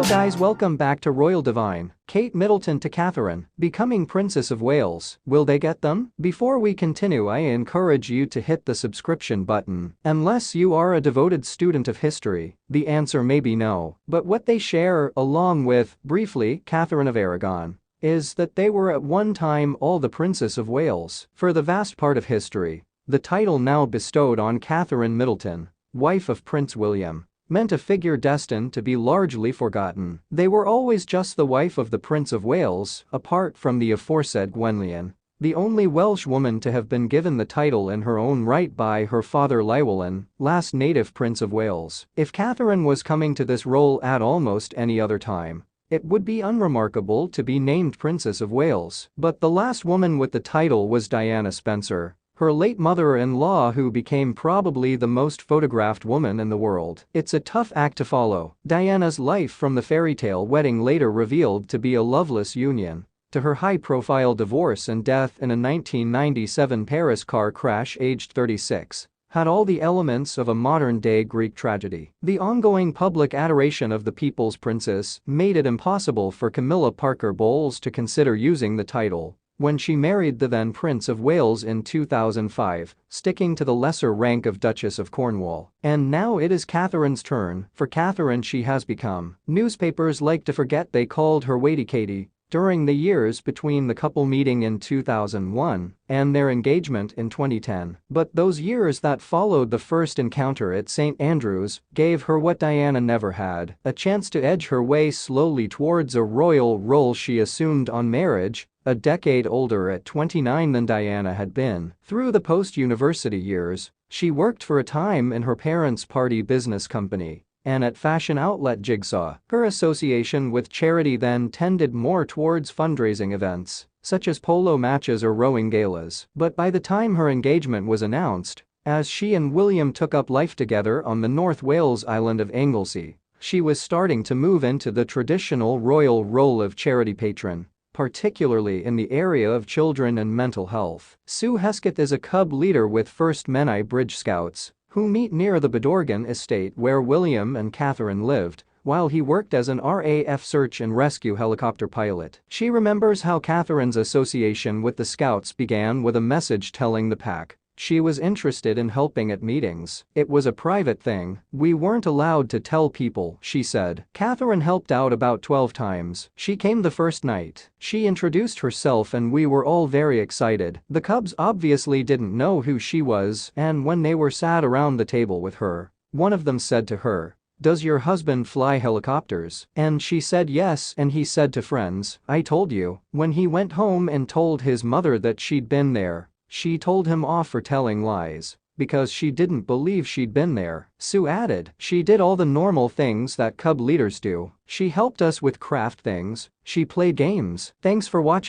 guys, welcome back to Royal Divine. Kate Middleton to Catherine, becoming Princess of Wales. Will they get them? Before we continue, I encourage you to hit the subscription button. Unless you are a devoted student of history, the answer may be no. But what they share, along with, briefly, Catherine of Aragon, is that they were at one time all the Princess of Wales. For the vast part of history, the title now bestowed on Catherine Middleton, wife of Prince William, meant a figure destined to be largely forgotten. They were always just the wife of the Prince of Wales, apart from the aforesaid Gwenllian, the only Welsh woman to have been given the title in her own right by her father Llywelyn, last native Prince of Wales. If Catherine was coming to this role at almost any other time, it would be unremarkable to be named Princess of Wales. But the last woman with the title was Diana Spencer, her late mother-in-law, who became probably the most photographed woman in the world. It's a tough act to follow. Diana's life from the fairy tale wedding later revealed to be a loveless union, to her high-profile divorce and death in a 1997 Paris car crash aged 36, had all the elements of a modern-day Greek tragedy. The ongoing public adoration of the People's Princess made it impossible for Camilla Parker Bowles to consider using the title when she married the then Prince of Wales in 2005, sticking to the lesser rank of Duchess of Cornwall. And now it is Catherine's turn. For Catherine, she has become. Newspapers like to forget they called her Waity Katie during the years between the couple meeting in 2001 and their engagement in 2010. But those years that followed the first encounter at St. Andrews gave her what Diana never had, a chance to edge her way slowly towards a royal role she assumed on marriage, a decade older at 29 than Diana had been. Through the post-university years, she worked for a time in her parents' party business company and at fashion outlet Jigsaw. Her association with charity then tended more towards fundraising events, such as polo matches or rowing galas. But by the time her engagement was announced, as she and William took up life together on the North Wales island of Anglesey, she was starting to move into the traditional royal role of charity patron, particularly in the area of children and mental health. Sue Hesketh is a cub leader with First Menai Bridge Scouts, who meet near the Bedorgan estate where William and Catherine lived, while he worked as an RAF search and rescue helicopter pilot. She remembers how Catherine's association with the Scouts began with a message telling the pack she was interested in helping at meetings. It was a private thing, we weren't allowed to tell people, she said. Catherine helped out about 12 times. She came the first night. She introduced herself and we were all very excited. The Cubs obviously didn't know who she was, and when they were sat around the table with her, one of them said to her, "Does your husband fly helicopters?" And she said yes, and he said to friends, "I told you." When he went home and told his mother that she'd been there, she told him off for telling lies because she didn't believe she'd been there. Sue added, "She did all the normal things that cub leaders do. She helped us with craft things, she played games." Thanks for watching.